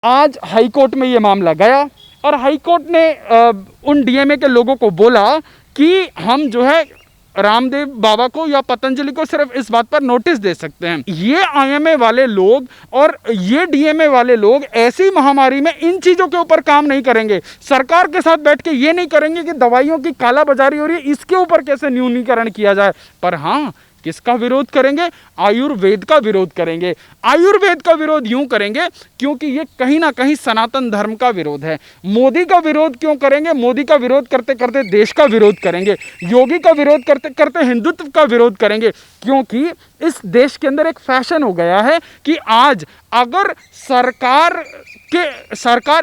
आज high court में ये मामला गया और हाई कोर्ट ने उन डीएमए के लोगों को बोला कि हम जो है रामदेव बाबा को या पतंजलि को सिर्फ इस बात पर नोटिस दे सकते हैं। ये आईएमए वाले लोग और ये डीएमए वाले लोग ऐसी महामारी में इन चीज़ों के ऊपर काम नहीं करेंगे। सरकार के साथ बैठ के ये नहीं करेंगे कि दवाइयों की कालाबाजारी हो रही है, इसके ऊपर कैसे न्यूनीकरण किया जाए। पर हाँ, किसका विरोध करेंगे? आयुर्वेद का विरोध करेंगे। आयुर्वेद का विरोध यूं करेंगे क्योंकि ये कहीं ना कहीं सनातन धर्म का विरोध है। मोदी का विरोध क्यों करेंगे? मोदी का विरोध करते करते देश का विरोध करेंगे। योगी का विरोध करते करते हिंदुत्व का विरोध करेंगे, क्योंकि इस देश के अंदर एक फैशन हो गया है कि आज अगर सरकार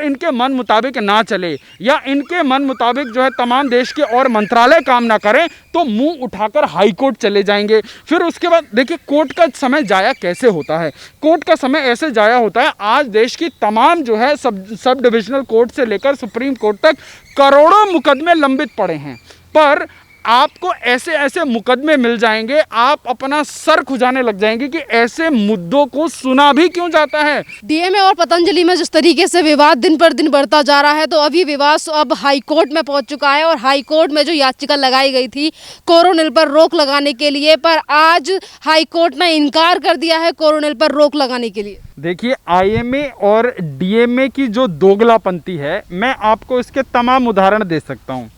इनके मन मुताबिक ना चले या इनके मन मुताबिक जो है तमाम देश के और मंत्रालय काम ना करें तो मुंह उठाकर हाई कोर्ट चले जाएंगे। फिर उसके बाद देखिए कोर्ट का समय जाया कैसे होता है। कोर्ट का समय ऐसे जाया होता है, आज देश की तमाम जो है सब डिविजनल कोर्ट से लेकर सुप्रीम कोर्ट तक करोड़ों मुकदमे लंबित पड़े हैं, पर आपको ऐसे ऐसे मुकदमे मिल जाएंगे, आप अपना सर खुजाने लग जाएंगे कि ऐसे मुद्दों को सुना भी क्यों जाता है। डीएमए और पतंजलि में जिस तरीके से विवाद दिन पर दिन बढ़ता जा रहा है, तो अब ये विवाद अब हाई कोर्ट में पहुंच चुका है और हाई कोर्ट में जो याचिका लगाई गई थी कोरोनिल पर रोक लगाने के लिए, पर आज हाई कोर्ट ने इनकार कर दिया है कोरोनिल पर रोक लगाने के लिए। देखिए, आईएमए और डीएमए की जो दोगलापंती है, मैं आपको इसके तमाम उदाहरण दे सकता हूँ।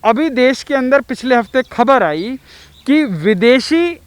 अभी देश के अंदर पिछले हफ्ते खबर आई कि विदेशी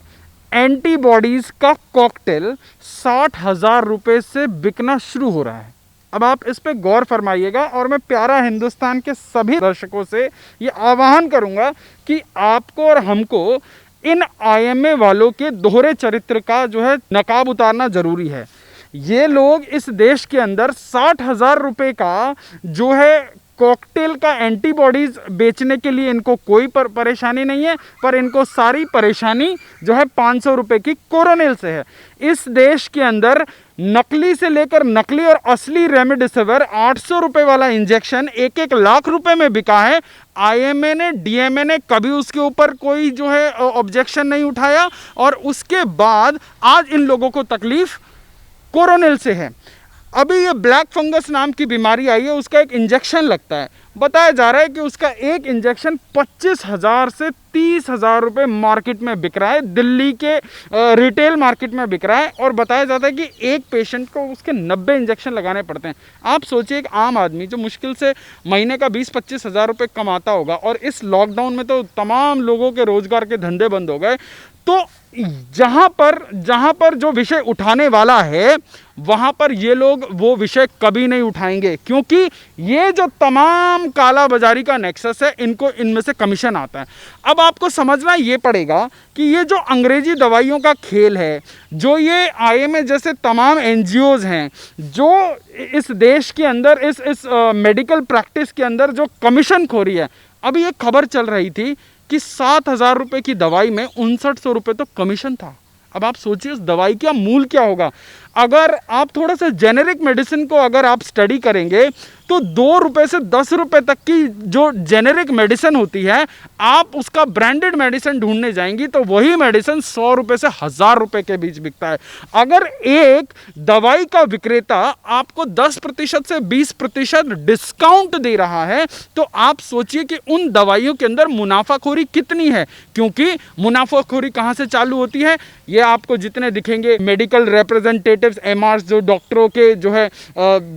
एंटीबॉडीज़ का कॉकटेल 60,000 रुपये से बिकना शुरू हो रहा है। अब आप इस पे गौर फरमाइएगा और मैं प्यारा हिंदुस्तान के सभी दर्शकों से ये आह्वान करूंगा कि आपको और हमको इन आईएमए वालों के दोहरे चरित्र का जो है नकाब उतारना ज़रूरी है। ये लोग इस देश के अंदर 60,000 रुपये का जो है कॉकटेल का एंटीबॉडीज़ बेचने के लिए इनको कोई परेशानी नहीं है, पर इनको सारी परेशानी जो है 500 रुपये की कोरोनिल से है। इस देश के अंदर नकली से लेकर नकली और असली रेमडेसिविर 800 रुपये वाला इंजेक्शन 1-1 लाख रुपए में बिका है। आईएमए ने, डीएमए ने कभी उसके ऊपर कोई जो है ऑब्जेक्शन नहीं उठाया और उसके बाद आज इन लोगों को तकलीफ कोरोनिल से है। अभी ये ब्लैक फंगस नाम की बीमारी आई है, उसका एक इंजेक्शन लगता है। बताया जा रहा है कि उसका एक इंजेक्शन 25,000 से 30,000 रुपये मार्केट में बिक रहा है, दिल्ली के रिटेल मार्केट में बिक रहा है। और बताया जाता है कि एक पेशेंट को उसके 90 इंजेक्शन लगाने पड़ते हैं। आप सोचिए, एक आम आदमी जो मुश्किल से महीने का 20-25 हज़ार रुपये कमाता होगा और इस लॉकडाउन में तो तमाम लोगों के रोजगार के धंधे बंद हो गए, तो जहाँ पर जो विषय उठाने वाला है वहाँ पर ये लोग वो विषय कभी नहीं उठाएंगे, क्योंकि ये जो तमाम काला बाजारी का नेक्सस है, इनको इनमें से कमीशन आता है। अब आपको समझना ये पड़ेगा कि ये जो अंग्रेजी दवाइयों का खेल है, जो ये आईएमए जैसे तमाम एनजीओज हैं, जो इस देश के अंदर इस मेडिकल प्रैक्टिस के अंदर जो कमीशन खोरी है। अभी एक खबर चल रही थी कि 7,000 रुपये की दवाई में 6,900 रुपये तो कमीशन था। अब आप सोचिए उस दवाई का मूल क्या होगा। अगर आप थोड़ा सा जेनेरिक मेडिसिन को अगर आप स्टडी करेंगे तो 2 रुपये से 10 रुपये तक की जो जेनेरिक मेडिसिन होती है, आप उसका ब्रांडेड मेडिसिन ढूंढने जाएंगी तो वही मेडिसिन 100 रुपये से 1,000 रुपये के बीच बिकता है। अगर एक दवाई का विक्रेता आपको 10% से 20% डिस्काउंट दे रहा है तो आप सोचिए कि उन दवाइयों के अंदर मुनाफाखोरी कितनी है। क्योंकि मुनाफाखोरी कहाँ से चालू होती है, ये आपको जितने दिखेंगे मेडिकल रिप्रेजेंटेटिव्स, एमआरस, जो डॉक्टरों के जो है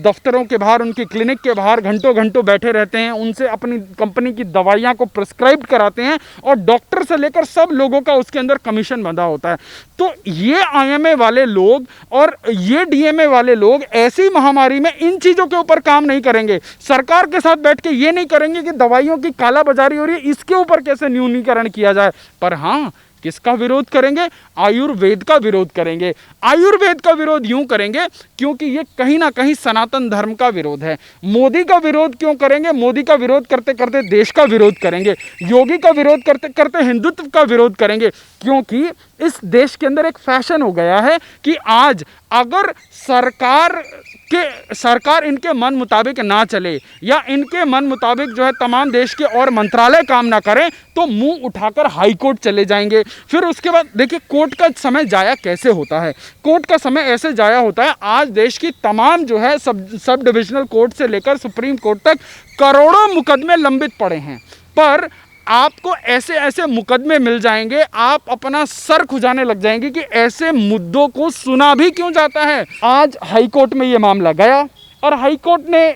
दफ्तरों के बाहर, उनकी क्लिनिक के बाहर घंटों घंटों बैठे रहते हैं, उनसे अपनी कंपनी की दवाइयां को प्रिस्क्राइब कराते हैं और डॉक्टर से लेकर सब लोगों का उसके अंदर कमीशन बंधा होता है। तो ये आईएमए वाले लोग और ये डीएमए वाले लोग ऐसी महामारी में इन चीज़ों के ऊपर काम नहीं करेंगे। सरकार के साथ बैठ के ये नहीं करेंगे कि दवाइयों की कालाबाजारी हो रही है, इसके ऊपर कैसे न्यूनीकरण किया जाए। पर हाँ, किसका विरोध करेंगे? आयुर्वेद का विरोध करेंगे। आयुर्वेद का विरोध यूं करेंगे क्योंकि ये कहीं ना कहीं सनातन धर्म का विरोध है। मोदी का विरोध क्यों करेंगे? मोदी का विरोध करते करते देश का विरोध करेंगे। योगी का विरोध करते करते हिंदुत्व का विरोध करेंगे, क्योंकि इस देश के अंदर एक फैशन हो गया है कि आज अगर सरकार कि सरकार इनके मन मुताबिक ना चले या इनके मन मुताबिक जो है तमाम देश के और मंत्रालय काम ना करें तो मुंह उठाकर हाई कोर्ट चले जाएंगे। फिर उसके बाद देखिए कोर्ट का समय जाया कैसे होता है। कोर्ट का समय ऐसे जाया होता है, आज देश की तमाम जो है सब डिविजनल कोर्ट से लेकर सुप्रीम कोर्ट तक करोड़ों मुकदमे लंबित पड़े हैं, पर आपको ऐसे ऐसे मुकदमे मिल जाएंगे, आप अपना सर खुजाने लग जाएंगे कि ऐसे मुद्दों को सुना भी क्यों जाता है। आज हाई कोर्ट में ये मामला गया और हाई कोर्ट ने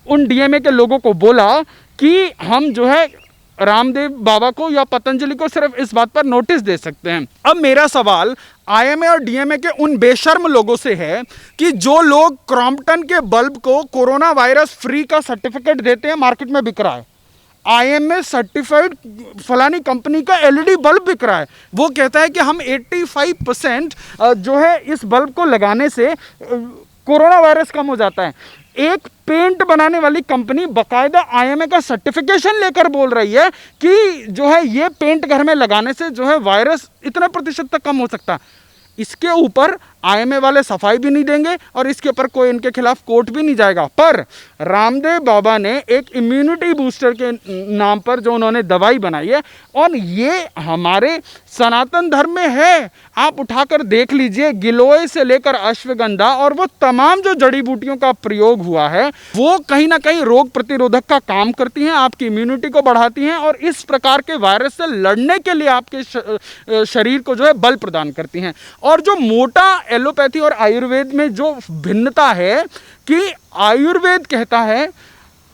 उन डीएमए के लोगों को बोला कि हम जो है रामदेव बाबा को या पतंजलि को सिर्फ इस बात पर नोटिस दे सकते हैं। अब मेरा सवाल आईएमए और डीएमए के उन बेशर्म लोगों से है कि जो लोग क्रॉम्पटन के बल्ब को कोरोना वायरस फ्री का सर्टिफिकेट देते हैं, मार्केट में बिक रहा है, आईएमए सर्टिफाइड फलानी कंपनी का एलईडी बल्ब बिक रहा है, वो कहता है कि हम 85% जो है इस बल्ब को लगाने से कोरोना वायरस कम हो जाता है। एक पेंट बनाने वाली कंपनी बकायदा आईएमए का सर्टिफिकेशन लेकर बोल रही है कि जो है ये पेंट घर में लगाने से जो है वायरस इतना प्रतिशत तक कम हो सकता है। इसके ऊपर आईएमए वाले सफाई भी नहीं देंगे और इसके ऊपर कोई इनके खिलाफ कोर्ट भी नहीं जाएगा। पर रामदेव बाबा ने एक इम्यूनिटी बूस्टर के नाम पर जो उन्होंने दवाई बनाई है, और ये हमारे सनातन धर्म में है, आप उठाकर देख लीजिए, गिलोय से लेकर अश्वगंधा और वो तमाम जो जड़ी बूटियों का प्रयोग हुआ है वो कहीं ना कहीं रोग प्रतिरोधक का काम करती हैं, आपकी इम्यूनिटी को बढ़ाती हैं और इस प्रकार के वायरस से लड़ने के लिए आपके शरीर को जो है बल प्रदान करती हैं। और जो मोटा एलोपैथी और आयुर्वेद में जो भिन्नता है कि आयुर्वेद कहता है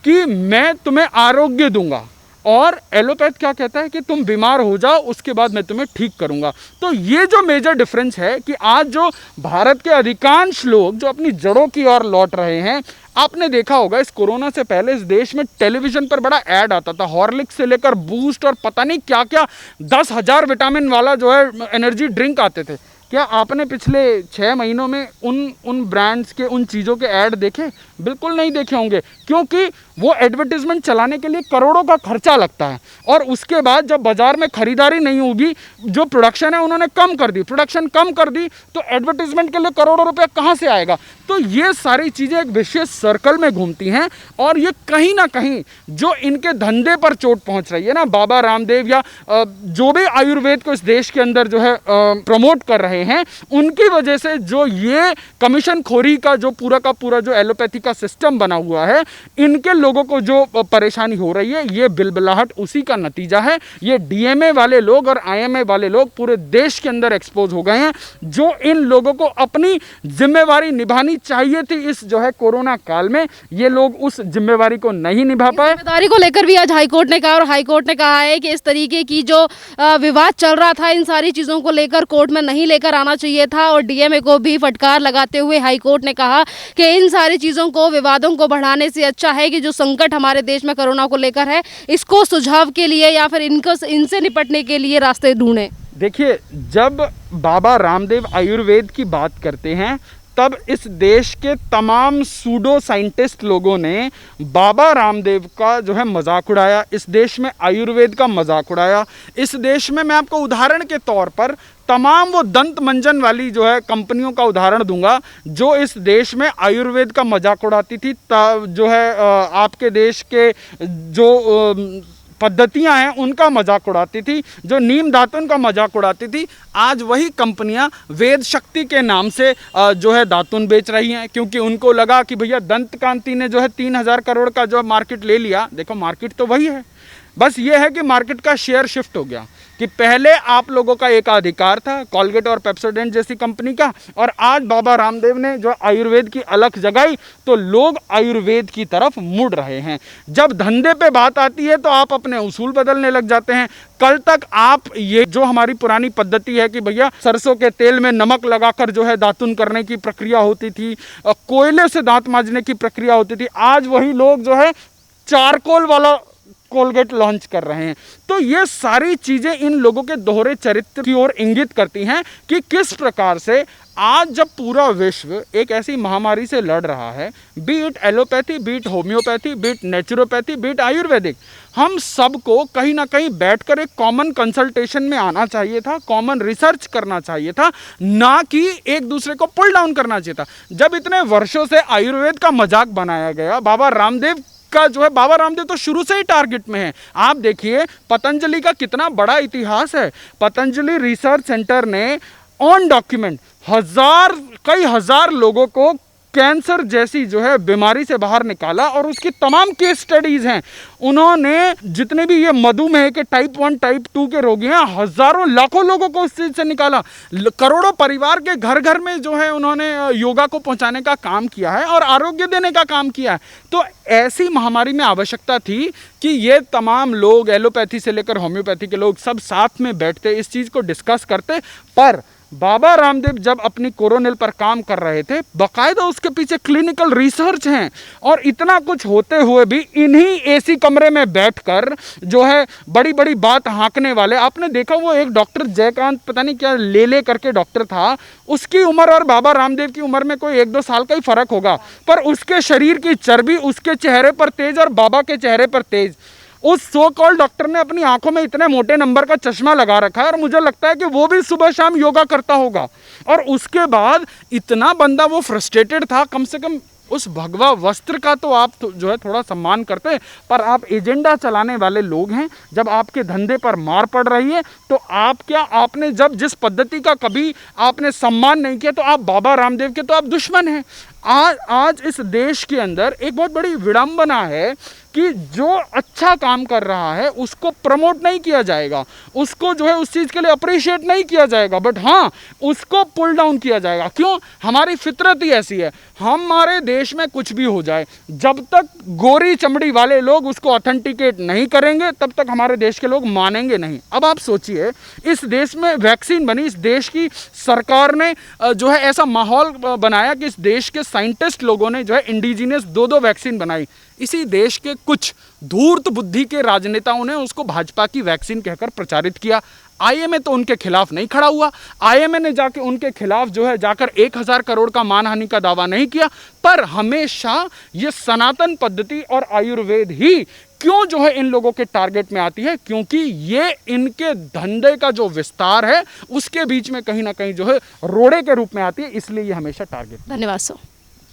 कि मैं तुम्हें आरोग्य दूंगा और एलोपैथ क्या कहता है कि तुम बीमार हो जाओ उसके बाद मैं तुम्हें ठीक करूंगा। तो ये जो मेजर डिफरेंस है कि आज जो भारत के अधिकांश लोग जो अपनी जड़ों की ओर लौट रहे हैं, आपने देखा होगा इस कोरोना से पहले इस देश में टेलीविजन पर बड़ा ऐड आता था, हॉर्लिक्स से लेकर बूस्ट और पता नहीं क्या क्या 10,000 विटामिन वाला जो है एनर्जी ड्रिंक आते थे। क्या आपने पिछले 6 महीनों में उन ब्रांड्स के उन चीज़ों के ऐड देखे? बिल्कुल नहीं देखे होंगे, क्योंकि वो एडवर्टीजमेंट चलाने के लिए करोड़ों का खर्चा लगता है और उसके बाद जब बाज़ार में खरीदारी नहीं होगी, जो प्रोडक्शन है उन्होंने कम कर दी, प्रोडक्शन कम कर दी तो एडवर्टीजमेंट के लिए करोड़ों रुपया कहाँ से आएगा। तो ये सारी चीज़ें एक विशेष सर्कल में घूमती हैं और ये कहीं ना कहीं जो इनके धंधे पर चोट पहुँच रही है ना, बाबा रामदेव या जो भी आयुर्वेद को इस देश के अंदर जो है प्रमोट कर रहे हैं, उनकी वजह से जो ये कमीशन खोरी का जो पूरा का पूरा जो एलोपैथी का सिस्टम बना हुआ है, इनके लोगों को जो परेशानी हो रही है, ये बिलबिलाहट उसी का नतीजा है। ये डीएमए वाले लोग और आईएमए वाले लोग पूरे देश के अंदर एक्सपोज हो गए हैं। जो इन लोगों को अपनी जिम्मेवारी निभानी चाहिए थी इस जो है कोरोना काल में, ये लोग उस जिम्मेवारी को नहीं निभा पाए। जिम्मेदारी को लेकर भी आज हाईकोर्ट ने कहा और हाईकोर्ट ने कहा है कि इस तरीके की जो विवाद चल रहा था, इन सारी चीज़ों को लेकर कोर्ट में नहीं लेकर आना चाहिए था और डीएमए को भी फटकार लगाते हुए हाईकोर्ट ने कहा कि इन सारी चीज़ों को, विवादों को बढ़ाने से अच्छा है कि जो संकट हमारे देश में कोरोना को लेकर है, इसको सुझाव के लिए या फिर इनसे निपटने के लिए रास्ते ढूंढें। देखिए, जब बाबा रामदेव आयुर्वेद की बात करते हैं तब इस देश के तमाम सूडो साइंटिस्ट लोगों ने बाबा रामदेव का जो है मजाक उड़ाया, इस देश में आयुर्वेद का मजाक उड़ाया। इस देश में मैं आपको उदाहरण के तौर पर तमाम वो दंत मंजन वाली जो है कंपनियों का उदाहरण दूंगा जो इस देश में आयुर्वेद का मजाक उड़ाती थी, जो है आपके देश के जो पद्धतियां हैं उनका मजाक उड़ाती थी, जो नीम दातुन का मजाक उड़ाती थी। आज वही कंपनियां वेद शक्ति के नाम से जो है दातुन बेच रही हैं, क्योंकि उनको लगा कि भैया दंत कांति ने जो है 3,000 करोड़ का जो मार्केट ले लिया। देखो, मार्केट तो वही है, बस ये है कि मार्केट का शेयर शिफ्ट हो गया कि पहले आप लोगों का एक अधिकार था कॉलगेट और पेप्सोडेंट जैसी कंपनी का, और आज बाबा रामदेव ने जो आयुर्वेद की अलख जगाई तो लोग आयुर्वेद की तरफ मुड़ रहे हैं। जब धंधे पे बात आती है तो आप अपने उसूल बदलने लग जाते हैं। कल तक आप ये जो हमारी पुरानी पद्धति है कि भैया सरसों के तेल में नमक लगाकर जो है दातुन करने की प्रक्रिया होती थी, कोयले से दांत मांजने की प्रक्रिया होती थी, आज वही लोग जो है चारकोल वाला कोलगेट लॉन्च कर रहे हैं। तो ये सारी चीज़ें इन लोगों के दोहरे चरित्र की ओर इंगित करती हैं कि किस प्रकार से आज जब पूरा विश्व एक ऐसी महामारी से लड़ रहा है, B it allopathy, B it homeopathy, B it naturopathy, B it Ayurvedic, हम सबको कहीं ना कहीं बैठकर एक कॉमन कंसल्टेशन में आना चाहिए था, कॉमन रिसर्च करना चाहिए था, ना कि एक दूसरे को पुल डाउन करना चाहिए था। जब इतने वर्षों से आयुर्वेद का मजाक बनाया गया, बाबा रामदेव का जो है, बाबा रामदेव तो शुरू से ही टारगेट में है। आप देखिए पतंजलि का कितना बड़ा इतिहास है। पतंजलि रिसर्च सेंटर ने ऑन डॉक्यूमेंट कई हजार लोगों को कैंसर जैसी जो है बीमारी से बाहर निकाला, और उसकी तमाम केस स्टडीज हैं। उन्होंने जितने भी ये मधुमेह के टाइप 1 टाइप 2 के रोगी हैं, हजारों लाखों लोगों को उस चीज से निकाला। करोड़ों परिवार के घर घर में जो है उन्होंने योगा को पहुंचाने का काम किया है और आरोग्य देने का काम किया है। तो ऐसी महामारी में आवश्यकता थी कि ये तमाम लोग, एलोपैथी से लेकर होम्योपैथी के लोग, सब साथ में बैठते, इस चीज को डिस्कस करते। पर बाबा रामदेव जब अपनी कोरोनिल पर काम कर रहे थे, बाकायदा उसके पीछे क्लिनिकल रिसर्च हैं, और इतना कुछ होते हुए भी इन्हीं एसी कमरे में बैठकर जो है बड़ी बड़ी बात हाँकने वाले, आपने देखा वो एक डॉक्टर जयकांत, पता नहीं क्या ले करके डॉक्टर था, उसकी उम्र और बाबा रामदेव की उम्र में कोई 1-2 साल का ही फर्क होगा, पर उसके शरीर की चर्बी उसके चेहरे पर तेज और बाबा के चेहरे पर तेज। उस सो कॉल डॉक्टर ने अपनी आंखों में इतने मोटे नंबर का चश्मा लगा रखा है, और मुझे लगता है कि वो भी सुबह शाम योगा करता होगा। और उसके बाद इतना बंदा वो फ्रस्ट्रेटेड था, कम से कम उस भगवा वस्त्र का तो आप जो है थोड़ा सम्मान करते, पर आप एजेंडा चलाने वाले लोग हैं। जब आपके धंधे पर मार पड़ रही है तो आप क्या, आपने जब जिस पद्धति का कभी आपने सम्मान नहीं किया, तो आप बाबा रामदेव के तो आप दुश्मन हैं। आज इस देश के अंदर एक बहुत बड़ी विडंबना है कि जो अच्छा काम कर रहा है उसको प्रमोट नहीं किया जाएगा, उसको जो है उस चीज़ के लिए अप्रिशिएट नहीं किया जाएगा, बट हाँ उसको पुल डाउन किया जाएगा। क्यों? हमारी फितरत ही ऐसी है। हमारे देश में कुछ भी हो जाए, जब तक गोरी चमड़ी वाले लोग उसको ऑथेंटिकेट नहीं करेंगे, तब तक हमारे देश के लोग मानेंगे नहीं। अब आप सोचिए, इस देश में वैक्सीन बनी, इस देश की सरकार ने जो है ऐसा माहौल बनाया कि इस देश के साइंटिस्ट लोगों ने जो है इंडिजिनियस 2-2 वैक्सीन बनाई। इसी देश के कुछ धूर्त बुद्धि के राजनेताओं ने उसको भाजपा की वैक्सीन कहकर प्रचारित किया। आईएमए तो उनके खिलाफ नहीं खड़ा हुआ, आईएमए ने जाके उनके खिलाफ जो है जाकर 1000 करोड़ का मानहानि का दावा नहीं किया, पर हमेशा ये सनातन पद्धति और आयुर्वेद ही क्यों जो है इन लोगों के टारगेट में आती है? क्योंकि ये इनके धंधे का जो विस्तार है उसके बीच में कहीं ना कहीं जो है रोड़े के रूप में आती है, इसलिए ये हमेशा टारगेट। धन्यवाद सर।